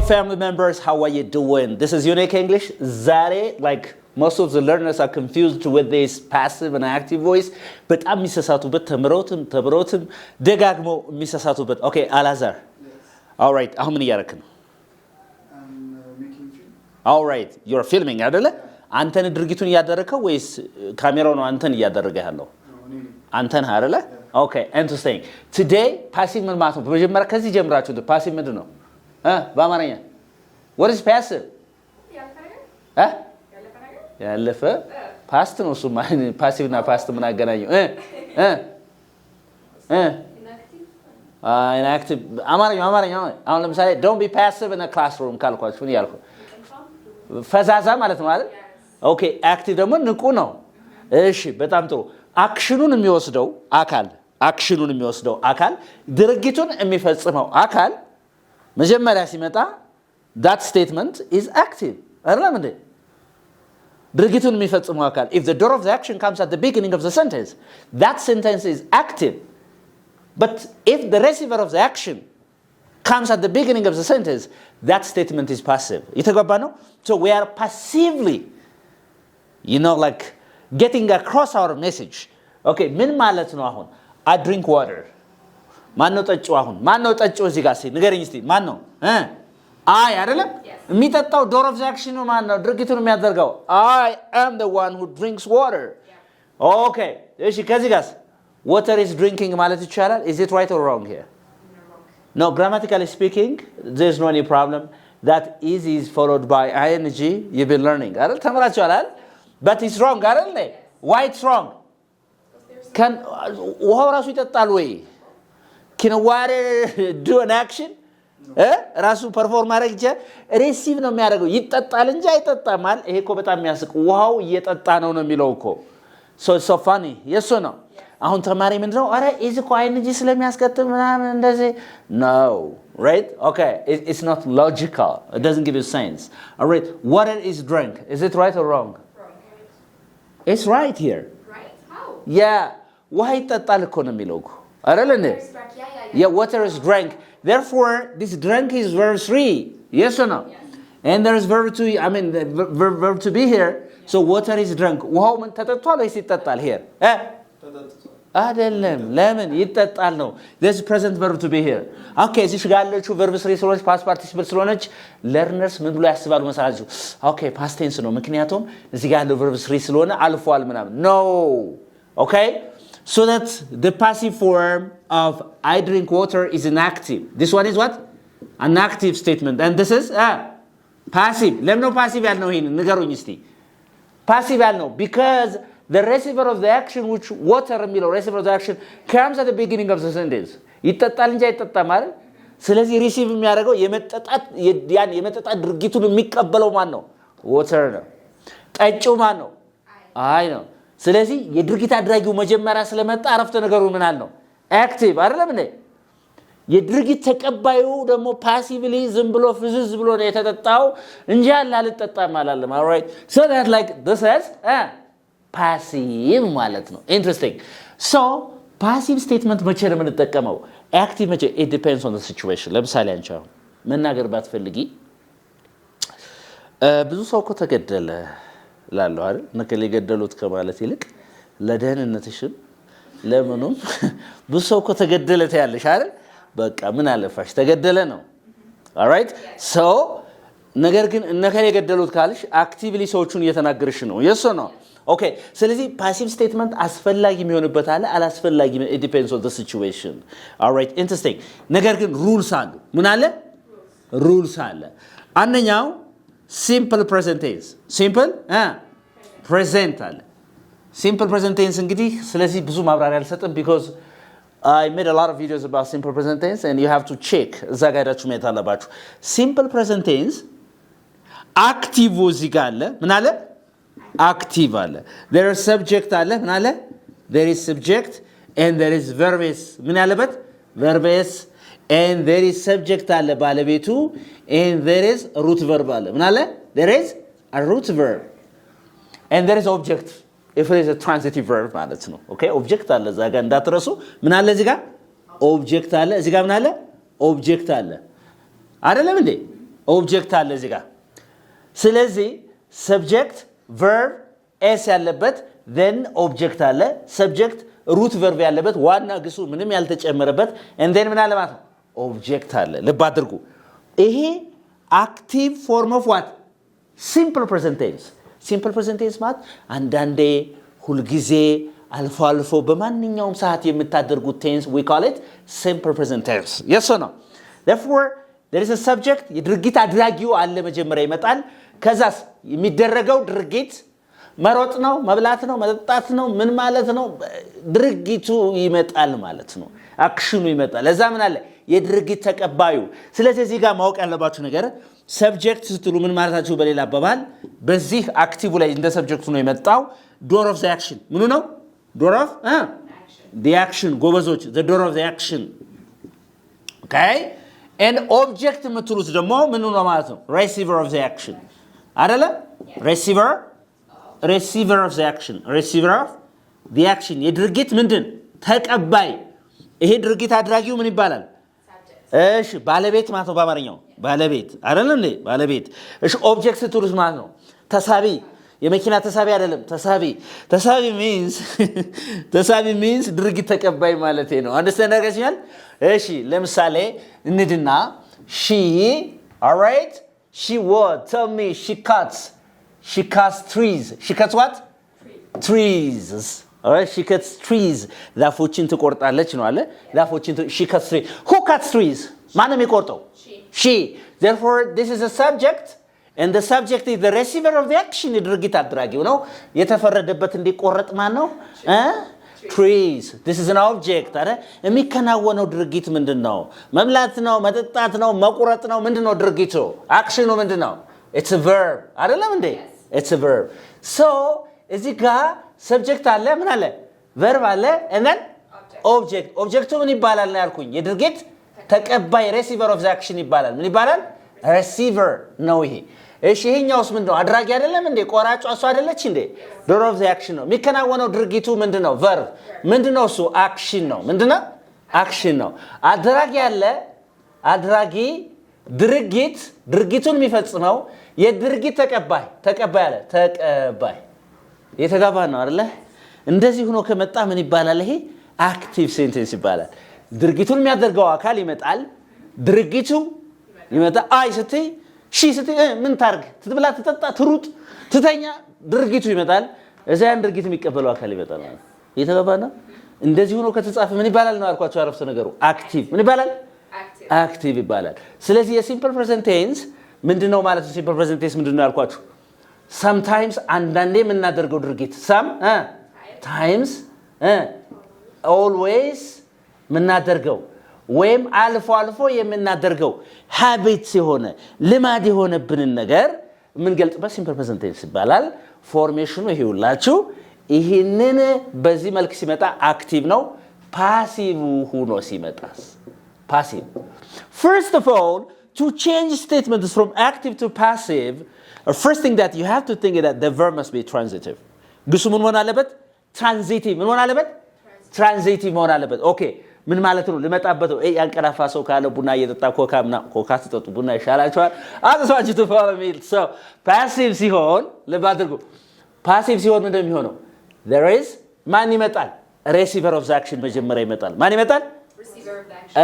Hello family members, how are you doing? This is Unique English. Zare, like most of the learners are confused with this passive and active voice, but I'm misasatuበት ተብሮትም ደጋግሞ misasatuበት. Okay, Alazar. Yes. All right, አሁን ምን እያደረክ ነው? Making film. All right, you're filming አይደለ? አንተን ድርጊቱን እያደረከው ወይስ ካሜራው ነው አንተን እያደረገ ያለው? አንተን አይደለ? Okay, interesting. Today passive ምን ማለት ነው? በመጀመሪያ ከዚህ ጀምራችሁ passive ምንድን ነው? በአማርኛ what is passive? ያለፈ ፓስት ነው እሱ ፓሲቭ እና ፓስት ምን አገናኘው? inactive አማርኛ አሁን ለምሳሌ don't be passive in a classroom ካልኳችሁ ምን ያልኩ ፈዛዛ ማለት ነው አይደል? ኦኬ active ደግሞ ንቁ ነው። እሺ በጣም ጥሩ። አክሽኑን የሚወስደው አካል ድርጊቱን የሚፈጽመው አካል መጀመሪያ ሲመጣ that statement is active አይደለም እንዴ? ድርጊቱን የሚፈጽመው አካል if the door of the action comes at the beginning of the sentence that sentence is active, but if the receiver of the action comes at the beginning of the sentence that statement is passive. የተገባ ነው? So we are passively like getting across our message. Okay, ምን ማለት ነው አሁን? I drink water. ማን ነው ጠጪው? አሁን ማን ነው ጠጪው? እዚህ ጋር ንገረኝ እስቲ ማን ነው? አይ አይደለም የሚጠጣው door of the action ነው ማን ነው ድርጊቱን የሚያደርገው? I am the one who drinks water. Okay, እሺ ከዚህ ጋር water is drinking ማለት ይቻላል? Is it right or wrong here? No, grammatically speaking there's no any problem. That is followed by ing. You've been learning አይደል? ተምራችኋል አይደል? But it's wrong አይደል? Why it's wrong? Can ውሃው ራሱ ይጠጣል ወይ? Can water do an action? ራሱ ፐርፎርም ማድረግ ይችላል? ሪሲቭ ነው የሚያደርገው ይጠጣል እንጂ አይጠጣም አይደል? ይሄ እኮ በጣም የሚያስቅ ውሃው እየጠጣ ነው የሚለው እኮ so funny. yes or no? አሁን ተማሪ ምንድነው አረ is እኮ ing ስለሚያስከትል ምናምን እንደዚህ no, right? Okay, it's not logical. It doesn't give you sense. All right, water is drink. Is it right or wrong? It's right here. Right? How? Yeah, ውሃ ይጠጣል እኮ ነው የሚለው እኮ አይደል እንዴ? Yeah, water is drank. Therefore, this drank is verb 3. Yes or no? Yes. And there is verb to, the verb to be here. So water is drunk. ውሃው ምን ተጠጥቷል ወይስ ይጠጣል? here አይደለም። ለምን ይጠጣል ነው? This is present verb to be here. Okay, እዚህ ጋር ያለችው verb 3 ስለሆነች past participle ስለሆነች learners ምን ብሎ ያስባሉ መሰላችሁ? Okay, past tense ነው ምክንያቱም እዚህ ጋር ያለው verb 3 ስለሆነ አልፏል ምናምን። No. Okay? So that the passive form of I drink water is inactive. This one is what? An active statement. And this is passive. ለምን ነው passive ያልነው? ይሄን ንገሩኝ እስቲ። Passive ያልነው because the receiver of the action which water የሚለው receiver of the action comes at the beginning of the sentence. ይጠጣል እንጂ አይጠጣም ማለት። ስለዚህ ሪሲቭ የሚያደርገው የመጠጣት ድርጊቱን የሚቀበለው ማን ነው? water ነው። ጠጪው ማን ነው? አይ ነው። ስለዚህ የድርጊት አድራጊው መጀመሪያ ስለመጣ አረፍተ ነገሩ ምን አለ ነው? active አይደለም እንዴ? የድርጊት ተቀባዩ ደግሞ ፓሲቭሊ ዝም ብሎ ፍዝዝ ብሎ ነው የተጠጣው እንጂ አልጠጣም አላለም። all right, so that like this is passive ማለት ነው። interesting. So passive statement መቼ ነው የምንጠቀመው? active መቼ? it depends on the situation. ለምሳሌ አንቺ አሁን መናገር ባትፈልጊ ብዙ ሰው እኮ ተገደለ ላለው አይደል? ነከለ ገደሉት ከማለት ይልቅ ለደህንነትሽም ለምኑም ብዙ ሰው እኮ ተገደለ ታያለሽ አይደል? በቃ ምን አለፋሽ ተገደለ ነው። all right, so ነገር ግን እነከለ ገደሉት ካልሽ አክቲቭሊ ሰዎቹን እየተናገርሽ ነው። yes or no? okay, ስለዚህ passive statement አስፈላጊ የሚሆንበት አለ አላስፈላጊ it depends on the situation. all right, interesting. ነገር ግን rules አሉ። ምን አለ? rules አለ። አንደኛው simple present tense. simple present አለ። simple present tense እንግዲህ ስለዚህ ብዙ ማብራሪያ አልሰጥም because I made a lot of videos about simple present tense and you have to check እዛ ጋር ሄዳችሁ ማየት አለባችሁ። simple present tense active እዚህ ጋር አለ። ምን አለ? active አለ። there is subject አለ። ምን አለ? there is subject and there is verb s. ምን ያለበት? verb s and there is subject አለ ባለቤቱ and there is root verb አለ። ምን አለ? there is a root verb and there is object if it is a transitive verb ማለት ነው። okay, object አለ እዛ ጋር እንዳትረሱ። ምን አለ እዚህ ጋር? object አለ። እዚህ ጋር ምን አለ? object አለ አይደለም እንዴ? ኦብጀክት አለ እዚህ ጋር። ስለዚህ ሰብጀክት ቨርብ ኤስ ያለበት then ኦብጀክት አለ ሰብጀክት ሩት ቨርብ ያለበት ዋና ግሱ ምንም ያልተጨመረበት and then ምን አለ ማለት ነው ኦብጀክት አለ። ልብ አድርጉ ይሄ አክቲቭ ፎርም ኦፍ ዋት ሲምፕል ፕሬዘንት ቴንስ። ሲምፕል ፕሬዘንት ቴንስ ማለት አንዳንዴ ሁልጊዜ አልፎ አልፎ በማንኛውም ሰዓት የምታደርጉት ቴንስ we call it simple present tense. yes or no? therefore there is a subject የድርጊት አድራጊው አለ መጀመሪያ ይመጣል። ከዛስ የሚደረገው ድርጊት መሮጥ ነው መብላት ነው መጠጣት ነው ምን ማለት ነው ድርጊቱ ይመጣል ማለት ነው አክሽኑ ይመጣል። ለዛ ምን አለ የድርጊት ተቀባዩ። ስለዚህ እዚህ ጋር ማወቅ ያለባችሁ ነገር ሰብጀክት ስትሉ ምን ማለታችሁ በሌላ አባባል በዚህ አክቲቭ ላይ እንደ ሰብጀክቱ ነው የመጣው door of the action ምኑ ነው door of the action ጎበዞች the door of the action okay and object የምትሉት ደግሞ ምኑ ነው ማለት ነው receiver of the action አይደለ receiver of the action receiver of the action የድርጊት ምንድን ተቀባይ። ይሄ ድርጊት አድራጊው ምን ይባላል እሺ ባለቤት ማለት ነው በአማርኛው ባለቤት አይደለም እንዴ ባለቤት። እሺ ኦብጀክት ስትሉት ማለት ነው ተሳቢ የመኪና ተሳቢ አይደለም ተሳቢ means ድርጊት ተቀባይ ማለት ነው። አንደርስታንድ አድርጋችኋል? እሺ ለምሳሌ እንድና she all right she what tell me she cuts trees she cuts what trees all right she cuts trees ዛፎችን ትቆርጣለች ነው አለ ዛፎችን she cuts trees who cuts trees ማን ነው የሚቆርጠው she therefore this is a subject and the subject is the receiver of the action ድርጊት አድራጊው ነው የተፈረደበት እንዲቆረጥ ማን ነው trees this is an object አይደል የሚከናወነው ድርጊት ምንድነው መብላት ነው መጠጣት ነው መቁረጥ ነው ምንድነው ድርጊቱ አክሽኑ ምንድነው it's a verb አይደለም እንዴ it's a verb so እዚህ ጋር ሰብጀክት አለ ምን አለ verb አለ and then object ምን ይባላል ነው ያልኩኝ የድርጊት ተቀባይ receiver of the action ይባላል ምን ይባላል receiver ነው ይሄ። እሺ ይሄኛውስ ምንድነው አድራጊ አይደለም እንዴ ቆራጯ እሱ አይደለች እንዴ door of the action ነው የሚከናወነው ድርጊቱ ምንድነው verb ምንድነው እሱ action ነው ምንድነው action ነው። አድራጊ አለ አድራጊ ድርጊቱን የሚፈጽመው የድርጊት ተቀባይ አለ ተቀባይ የተጋባ ነው አይደለ እንደዚህ ሆኖ ከመጣ ምን ይባላል ይሄ አክቲቭ ሴንቴንስ ይባላል። ድርጊቱን የሚያደርገው አካል ይመጣል ድርጊቱ ይመጣ አይ ስትይ ሺ ስትይ ምን ታርግ ትብላ ትጠጣ ትሩጥ ትተኛ ድርጊቱ ይመጣል እዚያን ድርጊት የሚቀበለው አካል ይመጣል ማለት የተጋባ ነው። እንደዚህ ሆኖ ከተጻፈ ምን ይባላል ነው አልኳችሁ አረፍተ ነገሩ አክቲቭ ምን ይባላል አክቲቭ ይባላል። ስለዚህ የሲምፕል ፕሬዘንት ቴንስ ምንድነው ማለት ነው ሲምፕል ፕሬዘንት ቴንስ ምንድነው ያልኳችሁ sometimes አንዳንዴ የምናደርገው ድርጊት sometimes always የምናደርገው ወይም አልፎ አልፎ የምናደርገው habit የሆነ ልማድ የሆነብንን ነገር የምንገልጽበት ሲምፕል ፕሬዘንት ቴንስ ይባላል። ፎርሜሽኑ ይሄውላችሁ ይሄንን በዚህ መልክ ሲመጣ አክቲቭ ነው ፓሲቭ ሆኖ ሲመጣስ passive. First of all to change statements from active to passive first thing that you have to think is that the verb must be transitive. ግሱ ምን መሆን አለበት transitive ምን መሆን አለበት transitive መሆን አለበት። ኦኬ ምን ማለት ነው ልመጣበት ያንቀላፋ ሰው ካለ ቡና እየጠጣ ኮካ ትጠጡ ቡና ይሻላችኋል አጥቷችሁ ተፋለሚል so passive ሲሆን ለባድርጉ passive ሲሆን ምንድነው የሚሆነው there is ማን ይመጣል receiver of the action መጀመሪያ ይመጣል ማን ይመጣል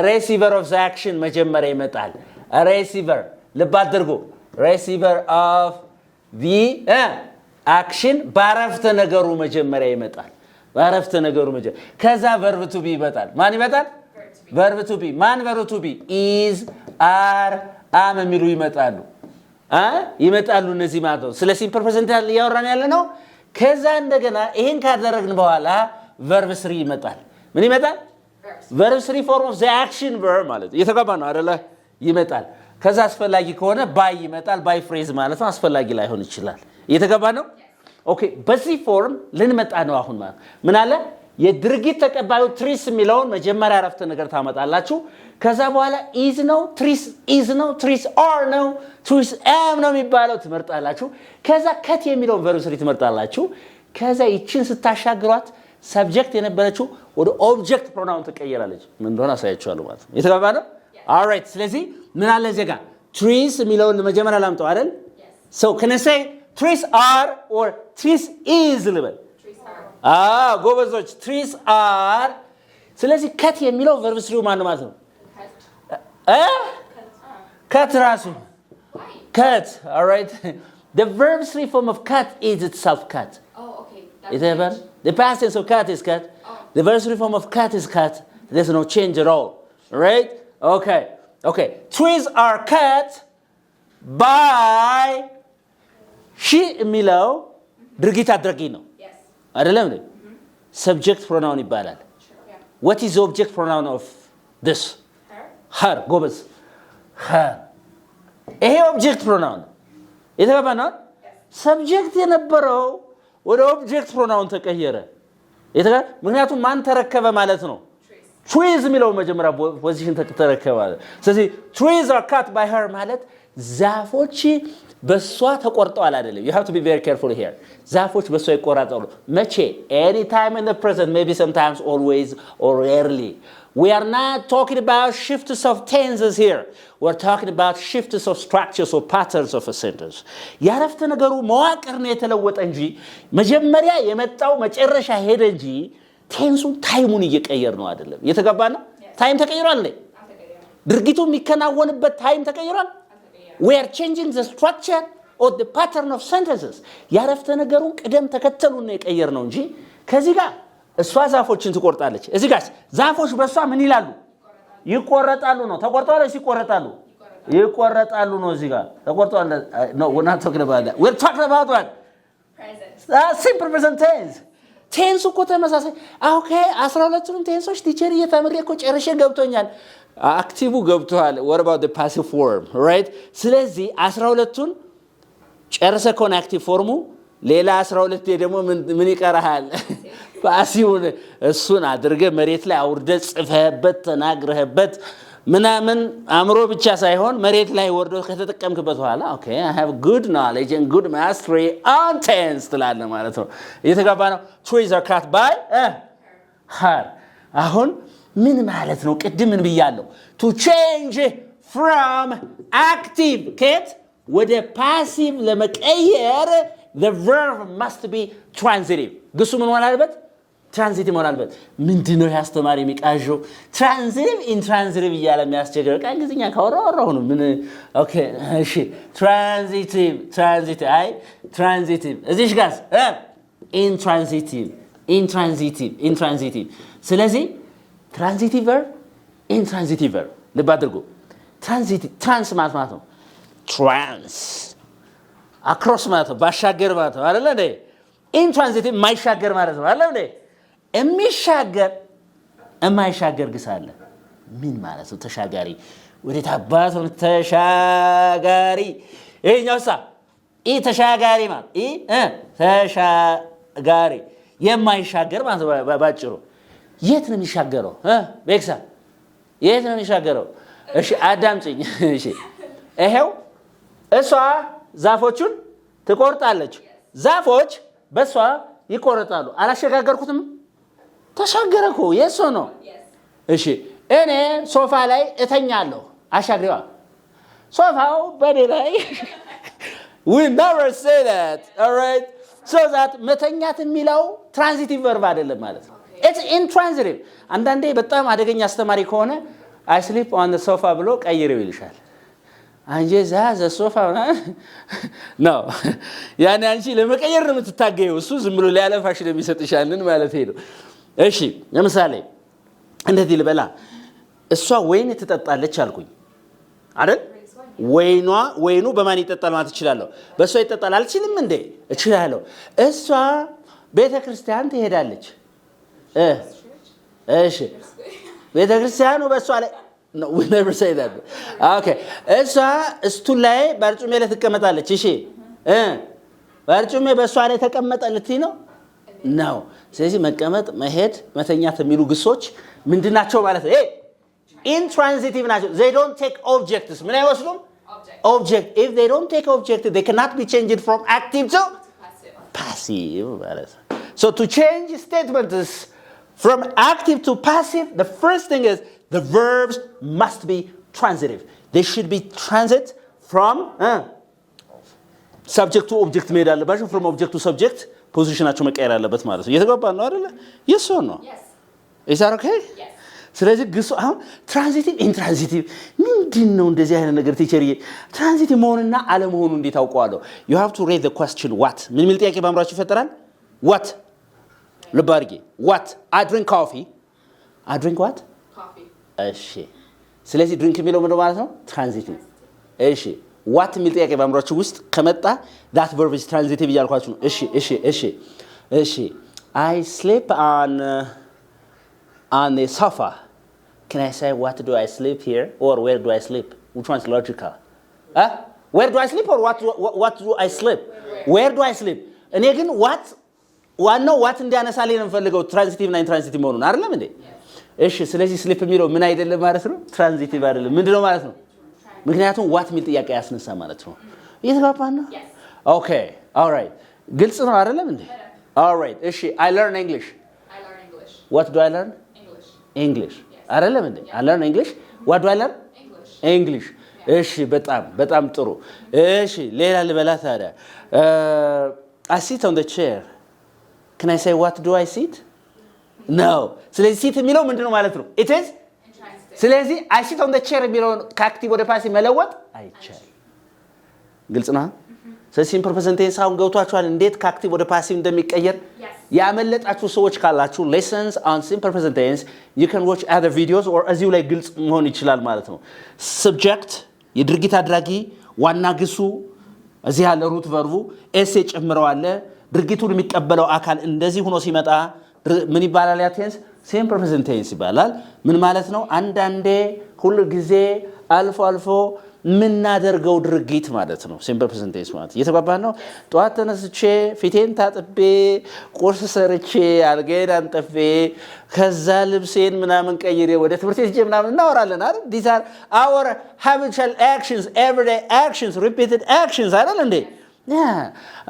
receiver of the action መጀመሪያ ይመጣል receiver ለባድርጉ receiver of the action ባረፍተ ነገሩ መጀመሪያ ይመጣል ባረፍተ ነገሩ መጀመሪያ ከዛ verb to be ይመጣል ማን ይመጣል verb to be ማን verb to be is are am የሚሉ ይመጣሉ ይመጣሉ እነዚህ ማለት ነው። ስለ ሲምፕል ፕሬዘንት ያወራን ያለ ነው። ከዛ እንደገና ይሄን ካደረግን በኋላ verb 3 ይመጣል ምን ይመጣል verb 3 form of the action verb ማለት እየተጋባ ነው አይደለ ይመጣል። ከዛ አስፈላጊ ከሆነ by ይመጣል by phrase ማለት ነው አስፈላጊ ላይሆን ይችላል እየተጋባ ነው። ኦኬ በዚህ ፎርም ልንመጣ ነው አሁን ማለት ምን አለ የድርጊት ተቀባዩ ትሪስ የሚለውን መጀመሪያ አረፍተ ነገር ታመጣላችሁ ከዛ በኋላ is ነው ትሪስ are ነው ትሪስ am ነው የሚባለው ትመርጣላችሁ ከዛ ከት የሚለውን verb 3 ትመርጣላችሁ ከዛ ይችን ስታሻግሯት ሰብጀክት የነበረችው ወደ ኦብጀክት ፕሮናውን ተቀየራለች ምን እንደሆነ አሳያችኋለሁ ማለት ነው የተባባለው all right ስለዚህ ምን አለ እዚህ ጋር trees የሚለውን መጀመሪያ ላምጣው አይደል? So can I say trees are or trees is ልበል? ጎበዞች trees are ስለዚህ cut የሚለው verb 3 ማን ማለት ነው? cut ራሱ cut. All right. The verb 3 form of cut is itself cut. Okay. The past tense of cut is cut. The verb 3 form of cut is cut. There's no change at all. Right? Okay. Trees are cut by she የሚለው ድርጊት አድራጊ ነው አይደለም እንዴ? subject pronoun ይባላል. What is the object pronoun of this? her. ጎበዝ her. ይሄ object pronoun የተባባነው subject የነበረው ወደ object pronoun ተቀየረ። ምክንያቱም ማን ተረከበ ማለት ነው? trees የሚለው መጀመሪያ ፖዚሽን ተረከበ ማለት። ስለዚህ trees are cut by her ማለት ዛፎች በሷ ተቆርጠዋል አይደለም? You have to be very careful here. ዛፎች በሷ ይቆራጣሉ መቼ? anytime in the present, maybe sometimes, always, or rarely. We are not talking about shifts of tenses here. We're talking about shifts of structures or patterns of a sentence. ያረፍተ ነገሩ መዋቅር ነው የተለወጠ እንጂ መጀመሪያ የመጣው መጨረሻ ሄደ እንጂ ቴንሱን ታይሙን እየቀየር ነው አይደለም? የተገባና ታይም ተቀይሯል እንዴ? ድርጊቱ የሚከናወንበት ታይም ተቀይሯል? We are changing the structure or the pattern of sentences. ያረፍተ ነገሩን ቅደም ተከተሉን ነው የቀየር ነው እንጂ ከዚህ ጋር እሷ ዛፎችን ትቆርጣለች። እዚህ ጋር ዛፎች በሷ ምን ይላሉ? ይቆረጣሉ ነው። ተቆርጠዋል ወይስ ይቆረጣሉ? ይቆረጣሉ ነው። እዚህ ጋር ተቆርጠዋል ነው። we're not talking about that. We're talking about what? Present. Simple present tense. ቴንስ እኮ ተመሳሳይ። ኦኬ 12ቱንም ቴንሶች ቲቸር እየተመረቀ እኮ ጨርሼ ገብቶኛል። አክቲቭ ገብቷል። what about the passive form? right? ስለዚህ 12ቱን ጨርሰ ኮን አክቲቭ ፎርሙ ሌላ 12 ደግሞ ምን ይቀርሃል? ፓሲቭ እሱን አድርገ መሬት ላይ አውርደ ጽፈህበት ተናግረህበት ምናምን አምሮ ብቻ ሳይሆን መሬት ላይ ወርዶ ከተጠቀምክበት በኋላ okay I have good knowledge and good mastery on tense ትላለህ ማለት ነው። እየተጋባ ነው። trees are cut by her. አሁን ምን ማለት ነው? ቅድም ምን ብያለሁ? to change from active ket ወደ passive ለመቀየር the verb must be transitive. ግሱ ምን ሆነ አለበት? ትራንዚቲቭ መሆን አለበት። ምንድነው ያስተማሪ የሚቃዠው? ትራንዚቲቭ ኢንትራንዚቲቭ እያለ የሚያስቸግረው ቃል እንግሊዝኛ ካወራው ነው። ምን ኦኬ እሺ ትራንዚቲቭ አይ ትራንዚቲቭ እዚህ ጋር ኢንትራንዚቲቭ ስለዚህ ትራንዚቲቭ ቨርብ ኢንትራንዚቲቭ ቨርብ ልብ አድርጉ። ትራንስ ማለት ነው ትራንስ አክሮስ ማለት ነው ባሻገር ማለት ነው አይደል እንዴ? ኢንትራንዚቲቭ ማይሻገር ማለት ነው አይደል እንዴ? የሚሻገር የማይሻገር ግስ አለ። ምን ማለት ነው? ተሻጋሪ ወደ ታባቱ ተሻጋሪ። ይሄኛውሳ ተሻጋሪ ማለት ተሻጋሪ የማይሻገር ማለት ነው ባጭሩ። የት ነው የሚሻገረው? ቤክሳ የት ነው የሚሻገረው? እሺ አዳምጪኝ። እሺ ይሄው እሷ ዛፎቹን ትቆርጣለች። ዛፎች በሷ ይቆረጣሉ። አላሸጋገርኩትም? ተሻገረኩ። የሶ ነው። እሺ እኔ ሶፋ ላይ እተኛለሁ። አሻግሪዋ ሶፋው በኔ ላይ we never say that. All right? So that መተኛት የሚለው ትራንዚቲቭ ቨርብ አይደለም ማለት ነው። it's intransitive. አንዳንዴ በጣም አደገኛ አስተማሪ ከሆነ I sleep on the sofa ብሎ ቀይረው ይልሻል። አንጂ ዛዘ ሶፋ ነው ያኔ አንቺ ለመቀየር ነው የምትታገየው። እሱ ዝም ብሎ ሊያለፋሽ ነው የሚሰጥሻልን ማለት ነው። እሺ ለምሳሌ እንደዚህ ልበላ። እሷ ወይን ትጠጣለች አልኩኝ አይደል? ወይኑ በማን ይጠጣል ማለት እችላለሁ? በሷ ይጠጣል አልችልም እንዴ? እችላለሁ። እሷ ቤተክርስቲያን ትሄዳለች። እሺ ቤተክርስቲያኑ በሷ ላይ No, we never say that. Okay. እሷ ስቱል ላይ በርጩሜ ላይ ተቀመጣለች። እሺ በርጩሜ በሷ ላይ ተቀመጠልት ነው? ነው። ስለዚህ መቀመጥ፣ መሄድ፣ መተኛት የሚሉ ግሶች ምንድናቸው ማለት ነው? ኢንትራንዚቲቭ ናቸው። They don't take objects. ምን አይወስዱም? Object. If they don't take object, they cannot be changed from active to passive. So to change statements from active to passive, the first thing is the verbs must be transitive. They should be transit from subject to object መሄድ አለባቸው from object to subject ፖዚሽናቸው መቀየር አለበት ማለት ነው እየተግባባን ነው አይደለ yes or no is that okay yes ስለዚህ ግሱ አሁን ትራንዚቲቭ ኢንትራንዚቲቭ ምንድነው እንደዚህ አይነት ነገር ቲቸርዬ ትራንዚቲቭ መሆንና አለመሆኑ እንዴት አውቀዋለሁ you have to raise the question what ምን ሚል ጥያቄ ባምራችሁ ይፈጠራል what ልባርጌ what I drink coffee I drink what coffee እሺ ስለዚህ drink የሚለው ምን ማለት ነው ትራንዚቲቭ እሺ what ሚል ጥያቄ ባምራችሁ ውስጥ ከመጣ that verb is transitive እያልኳችሁ ነው እሺ I sleep on the sofa can I say what do I sleep here or where do I sleep which one is logical where do I sleep or what do I sleep where do I sleep እኔ ግን what ዋናው what እንዲያነሳልኝ ነው ፈልገው ትራንዚቲቭ እና ኢንትራንዚቲቭ መሆኑን አይደለም እንዴ እሺ ስለዚህ sleep የሚለው ምን አይደለም ማለት ነው ትራንዚቲቭ አይደለም ምንድነው ማለት ነው ምክንያቱም what ሚል ጥያቄ ያስነሳ ማለት ነው እየተግባባን ነው okay all right ግልጽ ነው አይደለም እንዴ all right እሺ I learn English what do I learn English አይደለም እንዴ I learn English what do I learn English እሺ በጣም ጥሩ እሺ ሌላ ልበላ ታዲያ I sit on the chair can I say what do I sit no ስለዚህ sit የሚለው ምንድነው ማለት ነው it is ስለዚህ I sit on the chair የሚለው ከአክቲቭ ወደ ፓሲቭ መለወጥ አይቻልም ግልጽ ነው ስለዚህ ሲምፕል ፕሬዘንት ቴንስ አሁን ገብቷችኋል እንዴት ከአክቲቭ ወደ ፓሲቭ እንደሚቀየር ያመለጣችሁ ሰዎች ካላችሁ lessons on simple present tense you can watch other videos or እዚሁ ላይ ግልጽ መሆን ይችላል ማለት ነው subject የድርጊት አድራጊ ዋና ግሱ እዚህ ያለ ሩት ቨርቡ ኤስ ጨምረዋል ድርጊቱን የሚቀበለው አካል እንደዚህ ሆኖ ሲመጣ ምን ይባላል ያ ቴንስ simple present tense ይባላል ምን ማለት ነው አንዳንዴ ሁሉ ጊዜ አልፎ ምናደርገው ድርጊት ማለት ነው simple present tense ማለት እየተባባን ነው ጧት ተነስቼ ፊቴን ታጥቤ ቁርስ ሰርቼ አልጋዬን አንጥፌ ከዛ ልብሴን ምናምን ቀይሬ ወደ ትምህርት ቤት ምናምን እናወራለን አይደል these are our habitual actions everyday actions repeated actions አይደል እንዴ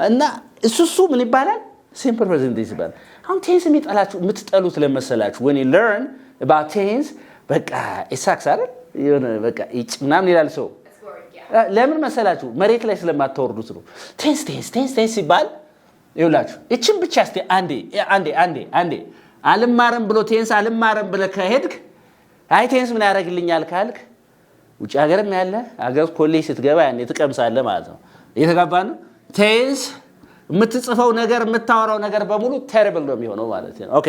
እና እሱ ምን ይባላል simple present tense ይባላል አሁን ቴንስ የሚጠላችሁ የምትጠሉት ለመሰላችሁ when you learn about tense በቃ ኢሳክስ አይደል የሆነ በቃ ምናምን ይላል ሰው ለምን መሰላችሁ መሬት ላይ ስለማታወርዱት ነው ቴንስ ይባል ይውላችሁ እቺን ብቻ እስቲ አንዴ አልማረም ብሎ ቴንስ አልማረም ብለ ከሄድክ አይ ቴንስ ምን ያደርግልኛል ካልክ ውጭ ሀገርም ያለ ሀገር ኮሌጅ ስትገባ ያኔ ትቀምሳለህ ማለት ነው እየተጋባን ቴንስ የምትጽፈው ነገር የምታወራው ነገር በሙሉ terrible ነው የሚሆነው ማለት ነው ኦኬ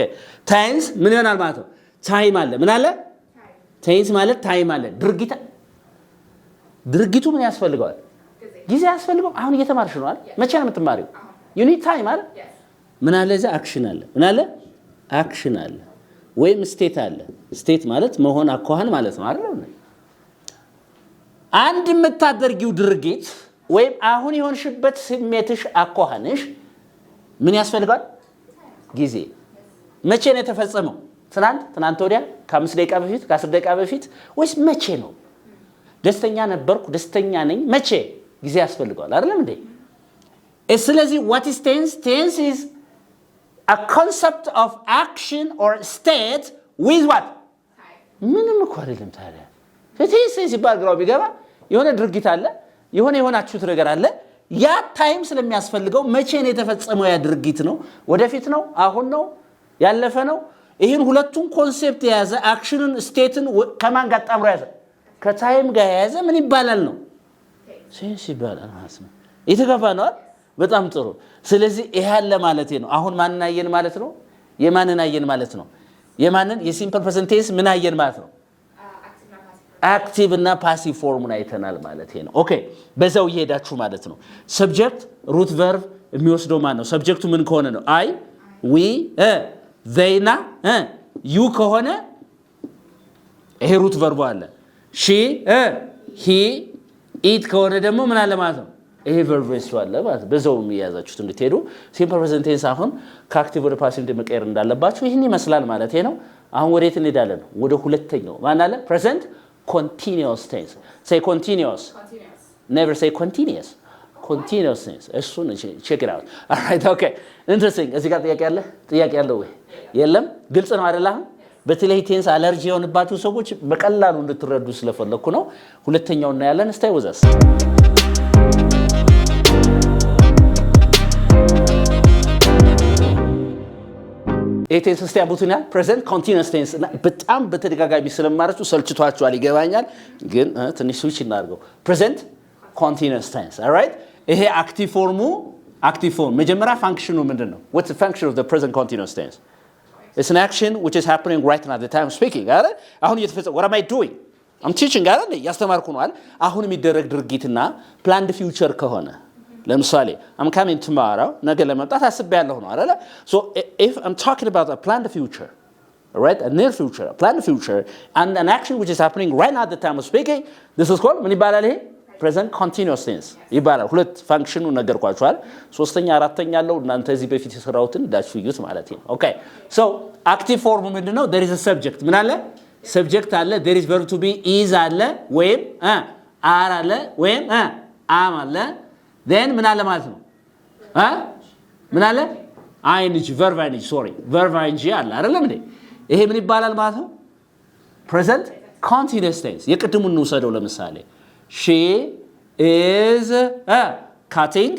ቴንስ ምን ይሆናል ማለት ነው ታይም አለ ምን አለ ቴንስ ማለት ታይም አለ ድርጊቱ ምን ያስፈልጋል ጊዜ ያስፈልጋል አሁን እየተማርሽ ነው አይደል መቼ ነው የምትማሪው you need time አይደል ምን አለ እዛ አክሽን አለ ምን አለ አክሽን አለ ወይም ስቴት አለ ስቴት ማለት መሆን አኳኋን ማለት ነው አይደል አንድ የምታደርጊው ድርጊት ወይም አሁን የሆንሽበት ስሜትሽ አኳኋንሽ ምን ያስፈልጋል ጊዜ መቼ ነው የተፈጸመው ትናንት ወዲያ ከ5 ደቂቃ በፊት ከ10 ደቂቃ በፊት ወይስ መቼ ነው ደስተኛ ነበርኩ ደስተኛ ነኝ መቼ ጊዜ ያስፈልጋል አይደለም እንዴ ስለዚህ what is tense is a concept of action or state with what ምንም እኮ አይደለም ታዲያ tense ሲባል ግራው ቢገባ የሆነ ድርጊት አለ የሆናችሁት ነገር አለ ያ ታይም ስለሚያስፈልገው መቼ ነው የተፈጸመው ያ ድርጊት ነው ወደፊት ነው አሁን ነው ያለፈ ነው ይሄን ሁለቱን ኮንሴፕት የያዘ አክሽንን ስቴትን ከማን ጋር ጣምሮ ያዘ ከታይም ጋር ያዘ ምን ይባላል ነው ሴንስ ይባላል ማለት ነው የተገባ ነው በጣም ጥሩ ስለዚህ ይሄ ያለ ማለት ነው አሁን ማንን አየን ማለት ነው የማንን አየን ማለት ነው የማንን የሲምፕል ፕሬዘንት ቴንስ ምን አየን ማለት ነው አክቲቭ እና ፓሲቭ ፎርሙን አይተናል ማለት ነው ኦኬ በዛው ይሄዳችሁ ማለት ነው ሰብጀክት ሩት ቨርብ የሚወስደው ማን ነው ሰብጀክቱ ምን ከሆነ ነው አይ ዊ they na you ከሆነ ይሄ ሩት ቨርቡ አለ she he it ከሆነ ደግሞ ምን አለ ማለት ነው ይሄ ቨርብ አለ ማለት በዛው የሚያዛችሁት እንድትሄዱ ሲምፕል ፕሬዘንት ቴንስ አሁን ከአክቲቭ ወደ ፓሲቭ እንደመቀየር እንዳለባችሁ ይሄን ይመስላል ማለት ነው አሁን ወዴት እንሄዳለን ወደ ሁለተኛው ማን አለ ፕሬዘንት continuous tense say continuous never say continuous tense እሱን check it out all right okay interesting እዚህ ጋር ጥያቄ ያለው ወይ የለም ግልጽ ነው አይደል አሁን በተለይ ቴንስ አለርጂ የሆነባችሁ ሰዎች በቀላሉ እንድትረዱ ስለፈለኩ ነው ሁለተኛው እና ያለን stay with us ቴንስ እስቲ ያቡትና present continuous tense በጣም በተደጋጋሚ ስለማረጡ ሰልችቷቸዋል ይገባኛል ግን ትንሽ ስዊች እናድርገው present continuous tense all right ይሄ active form መጀመሪያ ፋንክሽኑ ምንድነው what's the function of the present continuous tense it's an action which is happening right now at the time of speaking አይደል አሁን እየተፈጸመ what am I doing I'm teaching አይደል ያስተማርኩ ነው አይደል አሁን የሚደረግ ድርጊትና planned future ከሆነ ለምሳሌ I'm coming tomorrow ነገ ለመምጣት አስቤያለሁ ነው አይደል so if I'm talking about a planned future right a near future a planned future and an action which is happening right now at the time of speaking this is called ምን ይባላል ይሄ present continuous tense ይባላል ሁለት ፋንክሽኑ ነገርኳችኋል ሶስተኛ አራተኛ ያለው እናንተ እዚህ በፊት የሰራውትን ዳሽዩት ማለት ነው ኦኬ so active form ምንድነው there is a subject ምን አለ subject አለ there is verb to be is አለ ወይም are አለ ወይም am አለ then ምን አለ ማለት ነው ምን አለ ing verb ing sorry verb ing አለ አይደለም እንዴ ይሄ ምን ይባላል ማለት ነው present continuous tense የቅድሙን ነው ሰደው ለምሳሌ she is cutting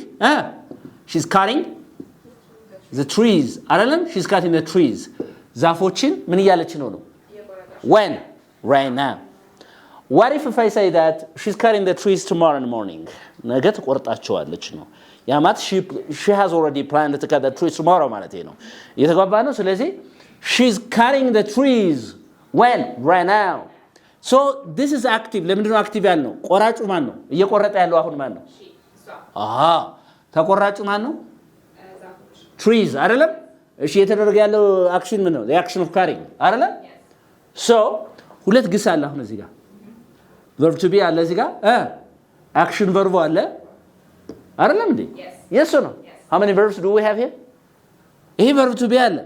she's cutting the trees አይደለም she's cutting the trees ዛፎችን ምን እያለች ነው when right now what if I say that she's cutting the trees tomorrow in the morning ነገ ትቆርጣቸዋለች ነው ያማት she has already planned to cut the trees tomorrow ማለት ነው እየተጓባ ነው ስለዚህ she's cutting the trees when right now so this is active ለምንድነው active ያልነው ቆራጩ ማን ነው እየቆረጠ ያለው አሁን ማን ነው ተቆራጩ ማን ነው trees አይደለም እሺ የተደረገ ያለው አክሽን ምን ነው the action of cutting አይደለም so ሁለት ግስ አለ አሁን እዚህ ጋር verb to be አለ እዚህ ጋር action verb አለ አይደለም እንዴ yes or no how many verbs do we have here ይሄ verb to be አለ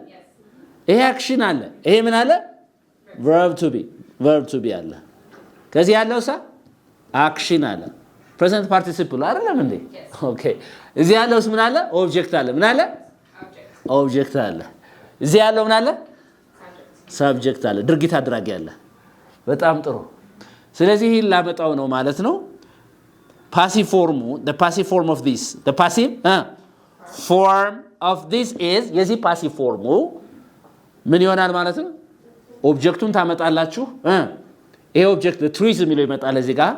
ይሄ action አለ ይሄ ምን አለ verb to be አለ ከዚህ ያለው action አለ present participle አይደለም እንዴ ኦኬ እዚህ ያለውስ ምን አለ object አለ ምን አለ object አለ እዚህ ያለው ምን አለ subject አለ ድርጊት አድራጊ አለ በጣም ጥሩ ስለዚህ ይሄን ላመጣው ነው ማለት ነው passive form the passive form of this the passive form of this is የዚህ passive form ምን ይሆናል ማለት ነው ኦብጀክቱን ታመጣላችሁ ይሄ ኦብጀክት the trees የሚለው ይመጣል እዚህ ጋር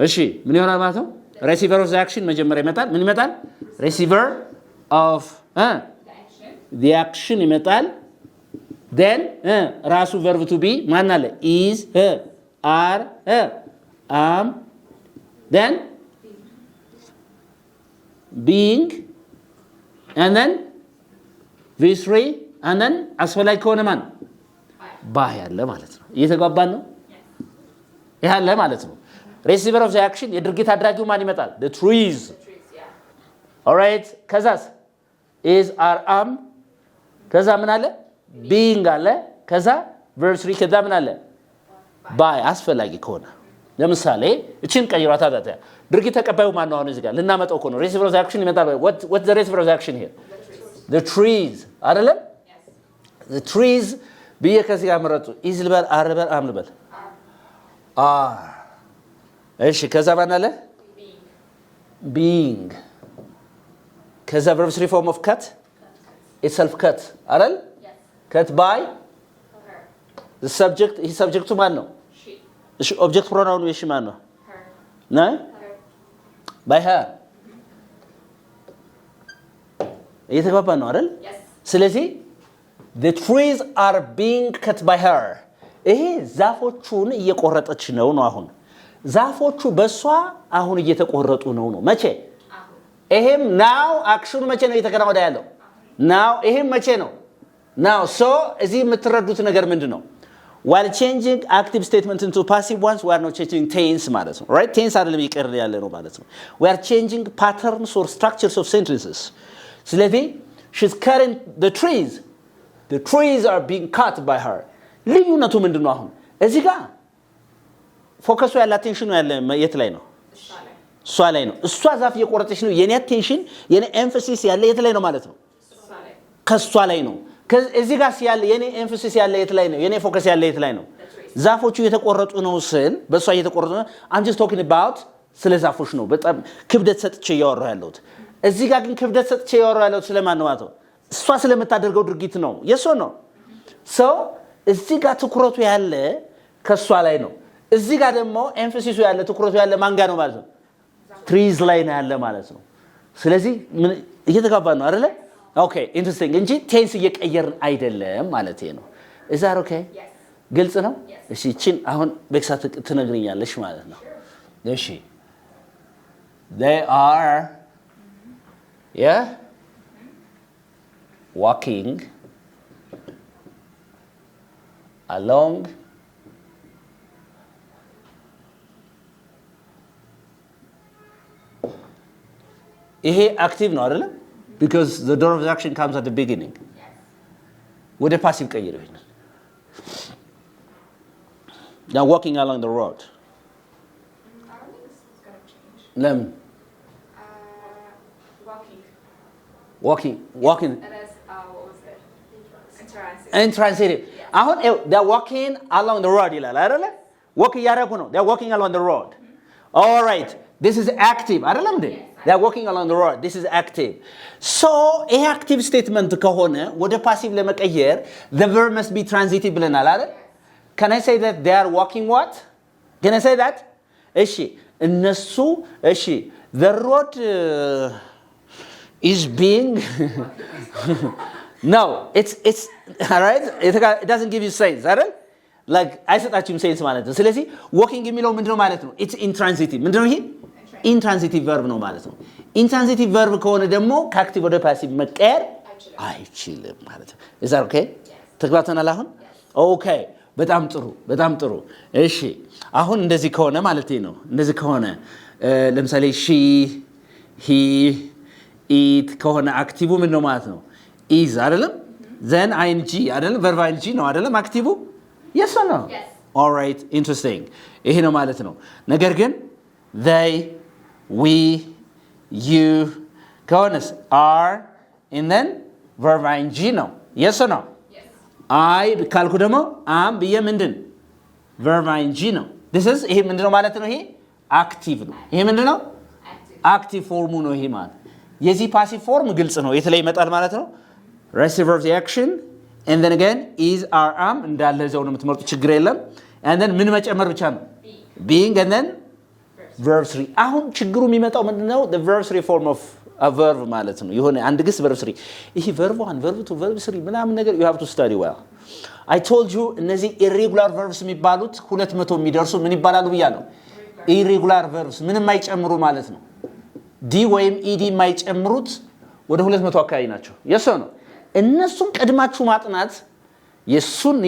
እሺ ምን ይሆናል ማለት ነው receiver of the action መጀመሪያ ይመጣል ምን ይመጣል receiver of the action ይመጣል then ራሱ verb to be ማን አለ is are am then being and then v3 and then አስፈላጊ ከሆነ ማን by ያለ ማለት ነው እየተጓባን ነው ያለ ማለት ነው receiver of the action የድርጊት አድራጊው ማን ይመጣል the trees all right ከዛስ is are am ከዛ ምን አለ being አለ ከዛ verse 3 ከዛ ምን አለ by አስፈላጊ ከሆነ ለምሳሌ እቺን ቀይሯታ ታታ ድርጊት ተቀባዩ ማን ነው አሁን እዚህ ጋር ልናመጣው እኮ ነው receiver of the action ይመጣል what the receiver of the action here the trees አይደለም the trees በየከዚህ ጋር መረጡ is ልበል are ልበል am ልበል እሺ ከዛ ማን አለ being ከዛ verb 3 form of cut itself cut አይደል cut by the subject he subject to ማን ነው እሺ object pronoun እሺ ማን ነው ነው by her እየተግባባ ነው አይደል ስለዚህ the trees are being cut by her ይሄ ዛፎቹን እየቆረጠች ነው አሁን ዛፎቹ በሷ አሁን እየተቆረጡ ነው መቼ ይሄም now አክሽኑ መቼ ነው እየተከናወደ ያለው now ይሄም መቼ ነው now so እዚህ የምትረዱት ነገር ምንድነው while changing active statement into passive ones we are not changing tense ማለት ነው right tense አይደለም ይቀር ያለ ነው ማለት ነው we are changing patterns or structures of sentences ስለዚህ she's cutting the trees are being cut by her ልዩነቱ ምንድነው አሁን እዚህ ጋር ፎከሱ ያለ አቴንሽኑ ያለ የት ላይ ነው እሷ ላይ ነው እሷ ዛፍ እየቆረጠች ነው የኔ አቴንሽን የኔ ኤምፋሲስ ያለ የት ላይ ነው ማለት ነው ከሷ ላይ ነው እዚህ ጋር ያለ የኔ ኤምፋሲስ ያለ የት ላይ ነው የኔ ፎከስ ያለ የት ላይ ነው ዛፎቹ እየተቆረጡ ነው ስል በሷ እየተቆረጡ ነው I'm just talking about ስለ ዛፎች ነው በጣም ክብደት ሰጥቼ ያወራው ያለሁት እዚህ ጋር ግን ክብደት ሰጥቼ ያወራው ያለሁት ስለማን ነው ማለት ነው እሷ ስለምታደርገው ድርጊት ነው የሶ ነው ሰው እዚህ ጋር ትኩረቱ ያለ ከሷ ላይ ነው እዚህ ጋር ደግሞ ኤምፋሲሱ ያለ ትኩረቱ ያለ ማንጋ ነው ማለት ነው ትሪዝ ላይ ነው ያለ ማለት ነው ስለዚህ እየተጋባ ነው አይደለ ኦኬ ኢንትረስቲንግ እንጂ ቴንስ እየቀየርን አይደለም ማለት ነው is that okay ግልጽ ነው እሺ እቺን አሁን በክሳ ትነግሪኛለሽ ማለት ነው እሺ they are yeah walking along ይሄ አክቲቭ ነው አይደል because the door of the action comes at the beginning ወደ ፓሲቭ ቀይረው ይሄን now walking along the road I don't think this is going to change. ለምን walking And that's, what was it? intransitive አሁን they're walking along the road ይላል አይደል walk ያረጉ ነው they're walking along the road all right this is active አይደለም እንዴ they're walking along the road this is active so a active statement ከሆነ ወደ passive ለመቀየር the verb must be transitive ብለናል አይደል can I say that they are walking what can I say that እሺ እነሱ እሺ the road is being no it's all right it doesn't give you sense አይደል like አይሰጣችሁም ሴንስ ማለት ነው ስለዚህ walking የሚለው ምንድነው ማለት ነው it's intransitive ምንድነው ይሄ intransitive verb ነው ማለት ነው intransitive verb ከሆነ ደግሞ ከአክቲቭ ወደ ፓሲቭ መቀየር አይችልም ማለት ነው is that okay ተግባብተናል አሁን okay በጣም ጥሩ እሺ አሁን እንደዚህ ከሆነ ማለት ነው እንደዚህ ከሆነ ለምሳሌ she he it ከሆነ አክቲቭ ምን ነው ማለት ነው is አይደለም then ing አይደለም verb ing ነው አይደለም አክቲቭ yes or no yes all right interesting ይሄ ነው ማለት ነው ነገር ግን they we you ከሆነስ are and then verb ing ነው yes or no yes I ካልኩ ደግሞ am ብዬ ምንድን verb ing ነው this is ይሄ ምንድነው ማለት ነው ይሄ አክቲቭ ነው ይሄ ምንድነው አክቲቭ ፎርሙ ነው ይሄ ማለት የዚህ ፓሲቭ ፎርም ግልጽ ነው የተለይ ይመጣል ማለት ነው receiver of the action and then again is are am እንዳለ ዘው ነው የምትመርጡ ችግር የለም and then ምን መጨመር ብቻ ነው being and then verb 3 አሁን ችግሩ የሚመጣው ምንድነው the verb 3 form of a verb ማለት ነው የሆነ አንድ ግስ verb 3 ይሄ verb 1 verb 2 verb 3 ምናምን ነገር you have to study well I told you እነዚህ irregular verbs የሚባሉት 200 የሚደርሱ ምን ይባላሉ ብያለሁ irregular verbs ምንም አይጨምሩ ማለት ነው ዲ ወይም ኢዲ የማይጨምሩት ወደ 200 አካባቢ ናቸው የሶ ነው እነሱን ቀድማችሁ ማጥናት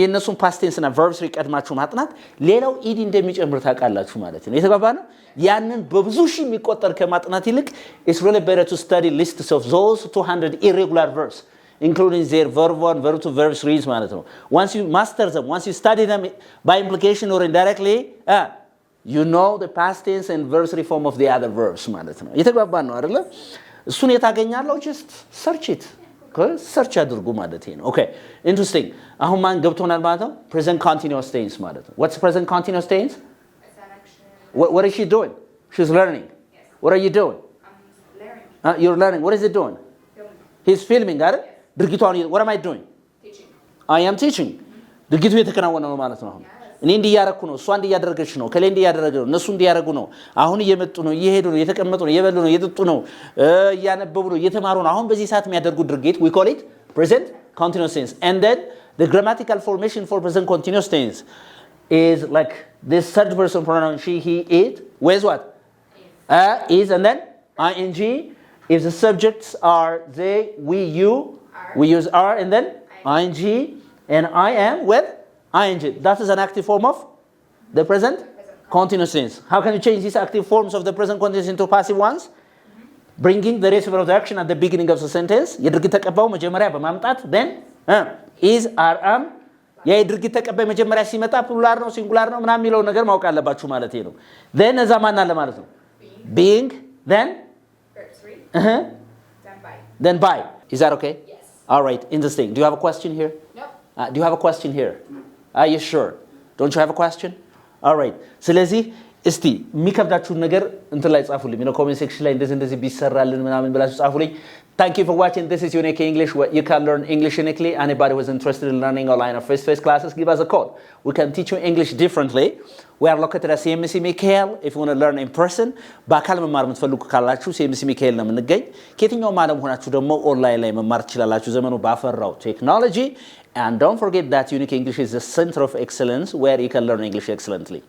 የነሱን past tense እና verb 3 ቀድማችሁ ማጥናት ሌላው ኢዲ እንደሚጨምር ታውቃላችሁ ማለት ነው የተባባነው ያንን በብዙ ሺህ የሚቆጠር ከማጥናት ይልቅ it's really better to study lists of those 200 irregular verbs including their verb 1 verb 2 verb 3 ማለት ነው once you master them once you study them by implication or indirectly you know the past tense and verb 3 form of the other verbs ማለት ነው የተባባን ነው አይደለ እሱን የታገኛለው just search it search አድርጉ ማለት ነው okay interesting አሁን ማን ገብቶናል ማለት ነው present continuous tense ማለት ነው what's present continuous tense it's an action what is she doing she's learning yes what are you doing learning you're learning what is he doing he's filming አይደል ድርጊቷን what am I doing teaching I am teaching ድርጊቱ የተከናወነ ነው ማለት ነው አሁን እኔ እንዲያረኩ ነው እሷ እንዲያደረገች ነው ከሌ እንዲያደረገ ነው እነሱ እንዲያረጉ ነው አሁን እየመጡ ነው እየሄዱ ነው እየተቀመጡ ነው እየበሉ ነው እየጠጡ ነው እያነበቡ ነው እየተማሩ ነው አሁን በዚህ ሰዓት የሚያደርጉ ድርጊት we call it present continuous tense and then the grammatical formation for present continuous tense is like this third person pronoun she he it with what is and then ing if the subjects are they we you we use are and then ing and I am with ing that is an active form of the present continuous tense how can you change these active forms of the present continuous into passive ones bringing the receiver of the action at the beginning of the sentence የድርጊት ተቀባዩ መጀመሪያ በማምጣት then is are am የድርጊት ተቀባይ መጀመሪያ ሲመጣ ፕሉራል ነው ሲንጉላር ነው ምናምን የሚለው ነገር ማወቅ አለባችሁ ማለት ነው then እዛ ማን አለ ማለት ነው being then verb 3 then by is that okay yes all right interesting do you have a question here nope do you have a question here are you sure don't you have a question all right ስለዚህ እስቲ የሚከብዳችሁን ነገር እንትን ላይ ጻፉልኝ ነው ኮሜንት ሴክሽን ላይ እንደዚህ ቢሰራልን ምናምን ብላችሁ ጻፉልኝ Thank you for watching. This is Unique English, where you can learn English uniquely. Anybody who's interested in learning online or face-to-face classes, give us a call. We can teach you English differently. We are located at CMC Michael. If you want to learn in person, በአካል መማር የምትፈልጉ ካላችሁ CMC Michael ነው የምንገኝ። ከየትኛውም ዓለም ሆናችሁ ደግሞ ኦንላይን ላይ መማር ትችላላችሁ ዘመኑ ባፈራው ቴክኖሎጂ. And don't forget that Unique English is the center of excellence where you can learn English excellently.